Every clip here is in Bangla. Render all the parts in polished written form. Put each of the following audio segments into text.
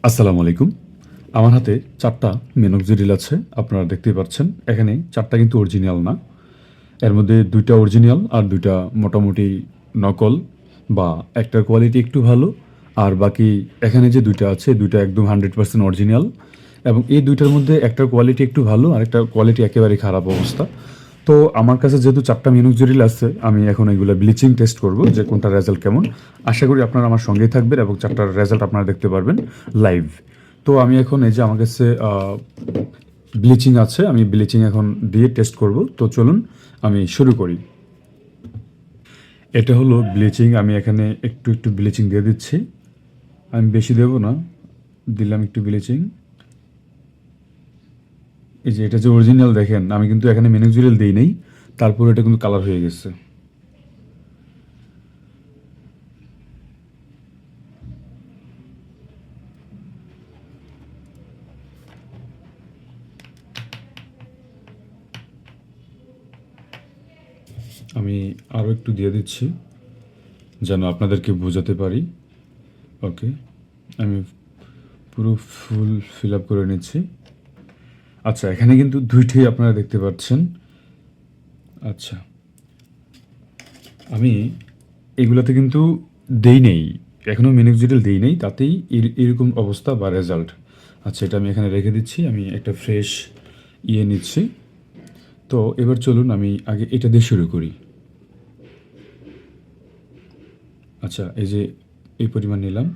আসসালামু আলাইকুম। আমার হাতে ৪ টা মিনোক্সিডিল আছে। আপনারা দেখতেই পাচ্ছেন। এখানে ৪ টা কিন্তু অরিজিনাল না। এর মধ্যে ২ টা অরিজিনাল আর ২ টা মোটামুটি নকল বা একটার কোয়ালিটি একটু ভালো। আর বাকি এখানে যে ২ টা আছে ২ টা একদম 100% অরিজিনাল এবং এই ২ টার মধ্যে একটার কোয়ালিটি একটু ভালো আরেকটার কোয়ালিটি একেবারেই খারাপ অবস্থা। তো আমার কাছে যেহেতু ৪ টা মিনোক্সিডিল আছে আমি এখন এগুলা ব্লিচিং টেস্ট করব যে কোনটার রেজাল্ট কেমন। আশা করি আপনারা আমার সঙ্গেই থাকবেন এবং ৪ টার রেজাল্ট আপনারা দেখতে পারবেন লাইভ। তো আমি এখন এই যে আমার কাছে ব্লিচিং আছে। আমি ব্লিচিং এখন দিয়ে টেস্ট করব। তো চলুন আমি শুরু করি। এটা হলো ব্লিচিং। আমি এখানে একটু ব্লিচিং দিয়ে দিচ্ছি। আমি বেশি দেব না। দিলাম একটু ব্লিচিং। এই যে এটা যে অরিজিনাল দেখেন আমি কিন্তু এখানে মিনোক্সিডিল দেই নাই। তারপর এটা কিন্তু কালার হয়ে গেছে। আমি আরও একটু দিয়ে দিচ্ছি যেন আপনাদেরকে বোঝাতে পারি। ওকে, আমি পুরো ফুল ফিল আপ করে নিচ্ছি। আচ্ছা, এখানে কিন্তু ২টিই আপনারা দেখতে পাচ্ছেন। আচ্ছা, আমি এগুলাতে কিন্তু দেই নেই। এখনও মিনোক্সিডিল দেই নেই, তাতেই এরকম অবস্থা বা রেজাল্ট। আচ্ছা, এটা আমি এখানে রেখে দিচ্ছি। আমি একটা ফ্রেশ নিচ্ছি। তো এবার চলুন আমি আগে এটা দিয়ে শুরু করি। আচ্ছা, এই যে এই পরিমাণ নিলাম।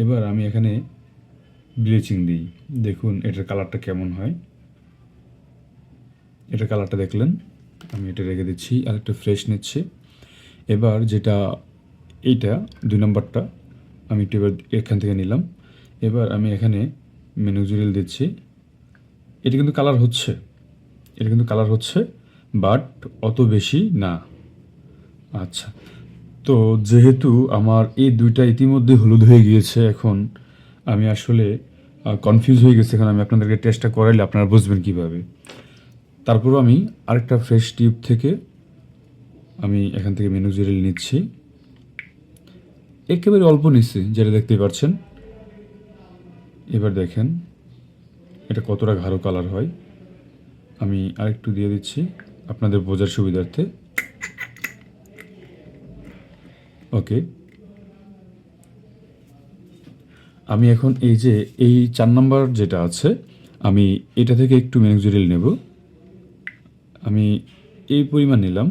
এবার আমি এখানে ব্লিচিং দিই। দেখুন এটার কালারটা কেমন হয়। এটার কালারটা দেখলেন। আমি এটা রেখে দিচ্ছি। আরেকটা ফ্রেশ নিচ্ছি। এবার যেটা এইটা ২ নাম্বারটা আমি একটু এবার এখান থেকে নিলাম। এবার আমি এখানে মিনোক্সিডিল দিচ্ছি। এটা কিন্তু কালার হচ্ছে। এটা কিন্তু কালার হচ্ছে, বাট অত বেশি না। আচ্ছা, তো যেহেতু আমার এই ২ টা ইতিমধ্যে হলুদ হয়ে গিয়েছে, এখন আমি আসলে কনফিউজ হয়ে গেছি। এখন আমি আপনাদেরকে টেস্টটা করাইলে আপনারা বুঝবেন কীভাবে। তারপরও আমি আরেকটা ফ্রেশ টিউব থেকে আমি এখান থেকে মিনোক্সিডিল নিচ্ছি। একেবারে অল্প নিচ্ছি, যেটা দেখতেই পাচ্ছেন। এবার দেখেন এটা কতটা গাঢ় কালার হয়। আমি আরেকটু দিয়ে দিচ্ছি আপনাদের বোঝার সুবিধার্থে। ওকে, আমি এখন এই যে এই ৪ নাম্বার যেটা আছে আমি এটা থেকে একটু মিনোক্সিডিল নেব। আমি এই পরিমাণ নিলাম।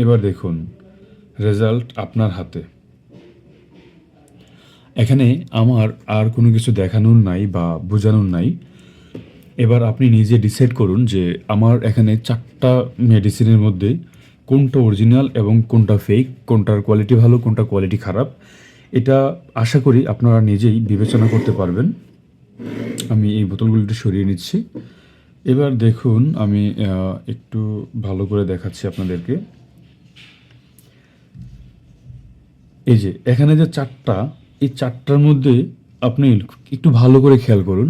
এবার দেখুন রেজাল্ট আপনার হাতে। এখানে আমার আর কোনো কিছু দেখানোর নাই বা বোঝানোর নাই। এবার আপনি নিজে ডিসাইড করুন যে আমার এখানে ৪ টা মেডিসিনের মধ্যে কোনটা অরিজিনাল এবং কোনটা ফেক, কোনটার কোয়ালিটি ভালো, কোনটার কোয়ালিটি খারাপ। এটা আশা করি আপনারা নিজেই বিবেচনা করতে পারবেন। আমি এই বোতলগুলো একটু সরিয়ে নিচ্ছি। এবার দেখুন আমি একটু ভালো করে দেখাচ্ছি আপনাদেরকে। এই যে এখানে যে ৪ টা, এই ৪ টার মধ্যে আপনি একটু ভালো করে খেয়াল করুন।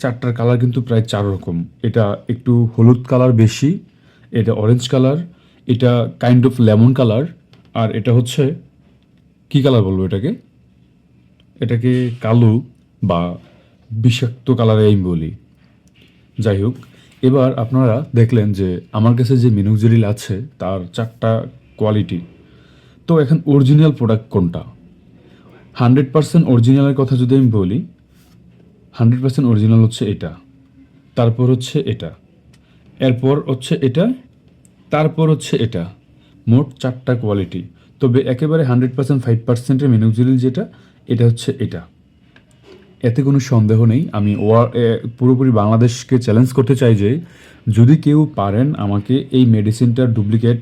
৪ টার কালার কিন্তু প্রায় ৪ রকম। এটা একটু হলুদ কালার বেশি, এটা অরেঞ্জ কালার, এটা কাইন্ড অফ লেমন কালার, আর এটা হচ্ছে কী কালার বলবো এটাকে? এটাকে কালো বা বিষাক্ত কালারে আমি বলি। যাই হোক, এবার আপনারা দেখলেন যে আমার কাছে যে মিনোক্সিডিল আছে তার ৪ টা কোয়ালিটি। তো এখন অরিজিনাল প্রোডাক্ট কোনটা? 100% অরিজিনালের কথা যদি আমি বলি, 100% অরিজিনাল হচ্ছে এটা। তারপর হচ্ছে এটা। এরপর হচ্ছে এটা। তারপর হচ্ছে এটা। মোট ৪ টা কোয়ালিটি। তবে একেবারে 100% 5% এর মিনোক্সিডিল যেটা, এটা হচ্ছে এটা। এতে কোনো সন্দেহ নেই। আমি পুরোপুরি বাংলাদেশকে চ্যালেঞ্জ করতে চাই যে যদি কেউ পারেন আমাকে এই মেডিসিনটার ডুপ্লিকেট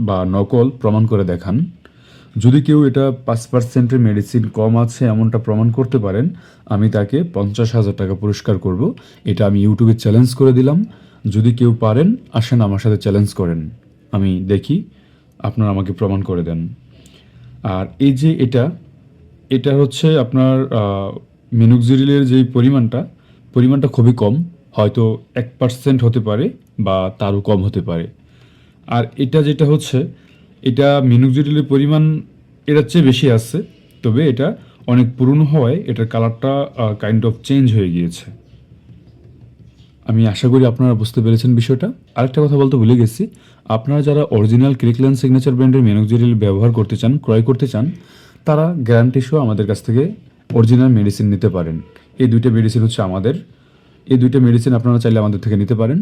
বা নকল প্রমাণ করে দেখান। যদি কেউ এটা ৫% এর মেডিসিন কম আছে এমনটা প্রমাণ করতে পারেন, আমি তাকে ৫০,০০০ টাকা পুরস্কার করব। এটা আমি ইউটিউবে চ্যালেঞ্জ করে দিলাম। যদি কেউ পারেন আসেন আমার সাথে চ্যালেঞ্জ করেন। আমি দেখি আপনারা আমাকে প্রমাণ করে দেন। আর এই যে এটা হচ্ছে আপনার মিনোক্সিডিলের যেই পরিমাণটা খুবই কম। হয়তো ১% হতে পারে বা তারও কম হতে পারে। আর এটা যেটা হচ্ছে এটা মিনোক্সিডিলের পরিমাণ এটার চেয়ে বেশি আছে, তবে এটা অনেক পুরনো হওয়ায় এটার কালারটা কাইন্ড অফ চেঞ্জ হয়ে গিয়েছে। আমি আশা করি আপনারা বুঝতে পেরেছেন বিষয়টা। আরেকটা কথা বলতে ভুলে গেছি, আপনারা যারা অরিজিনাল ক্রিকল্যান্ড সিগনেচার ব্র্যান্ডের মিনোক্সিডিল ব্যবহার করতে চান, ক্রয় করতে চান, তারা গ্যারান্টি সহ আমাদের কাছ থেকে অরিজিনাল মেডিসিন নিতে পারেন। এই দুইটা মেডিসিন হচ্ছে আমাদের। এই দুইটা মেডিসিন আপনারা চাইলে আমাদের থেকে নিতে পারেন,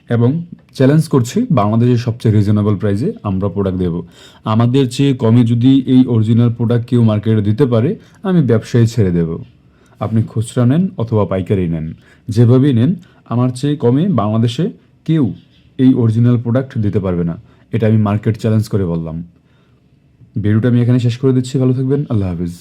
এবং চ্যালেঞ্জ করছি বাংলাদেশের সবচেয়ে রিজনেবল প্রাইসে আমরা প্রোডাক্ট দেব। আমাদের চেয়ে কমে যদি এই অরিজিনাল প্রোডাক্ট কেউ মার্কেটে দিতে পারে, আমি ব্যবসায়ী ছেড়ে দেব। আপনি খুচরা নেন অথবা পাইকারি নেন, যেভাবেই নেন, আমার চেয়ে কমে বাংলাদেশে কেউ এই অরিজিনাল প্রোডাক্ট দিতে পারবে না। এটা আমি মার্কেট চ্যালেঞ্জ করে বললাম। ভিডিওটা আমি এখানে শেষ করে দিচ্ছি। ভালো থাকবেন। আল্লাহ হাফিজ।